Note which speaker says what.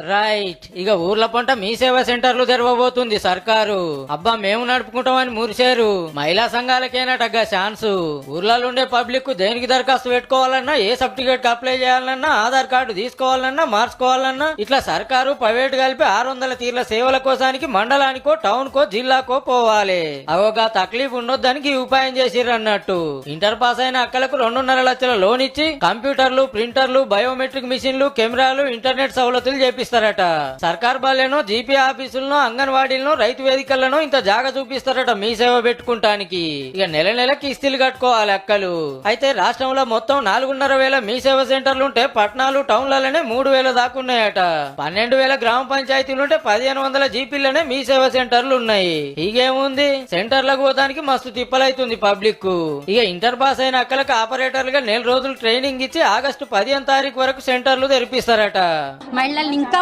Speaker 1: Right. ఇక ఊర్ల పంట మీ సేవా సెంటర్లు తెరవబోతుంది సర్కారు. అబ్బా మేము నడుపుకుంటామని మురిశారు. మహిళా సంఘాలకేనటగా ఛాన్సు. ఊర్లలో ఉండే పబ్లిక్ కు దేనికి దరఖాస్తు పెట్టుకోవాలన్నా, ఏ సర్టిఫికేట్ అప్లై చేయాలన్నా, ఆధార్ కార్డు తీసుకోవాలన్నా, మార్చుకోవాలన్నా ఇట్లా సర్కారు ప్రైవేట్ కలిపి 600 తీర్ల సేవల కోసానికి మండలానికో, టౌన్ కో, జిల్లాకో పోవాలి. అవోగా తక్లీఫ్ ఉండొద్దానికి ఈ ఉపాయం చేసిర్రు అన్నట్టు. ఇంటర్ పాస్ అయిన అక్కలకు 2.5 లక్షల లోన్ ఇచ్చి కంప్యూటర్లు, ప్రింటర్లు, బయోమెట్రిక్ మిషన్లు, కెమెరాలు, ఇంటర్నెట్ సౌలతులు చేపిస్తారట. సర్కార్ బాలేనో, జీపీ ఆఫీసులను, అంగన్వాడీలను, రైతు వేదికలను ఇంత జాగా చూపిస్తారట మీ సేవ పెట్టుకుంటానికి. ఇక నెల నెలకి కిస్తీలు కట్టుకోవాలి అక్కలు. అయితే రాష్ట్రంలో మొత్తం 4,500 మీ సేవ సెంటర్లుంటే పట్టణాలు, టౌన్లలోనే 3,000 దాకున్నాయట. 12,000 గ్రామ పంచాయతీలుంటే 1,500 జీపీలనే మీ సేవ సెంటర్లు ఉన్నాయి. ఇకేముంది, సెంటర్లకు పోతానికి మస్తు తిప్పలైతుంది పబ్లిక్ కు. ఇక ఇంటర్ పాస్ అయిన అక్కలకు ఆపరేటర్లుగా 4 రోజులు ట్రైనింగ్ ఇచ్చి ఆగస్టు 15 తారీఖు వరకు సెంటర్లు తెరిపిస్తారట.
Speaker 2: మహిళల్ని ఇంకా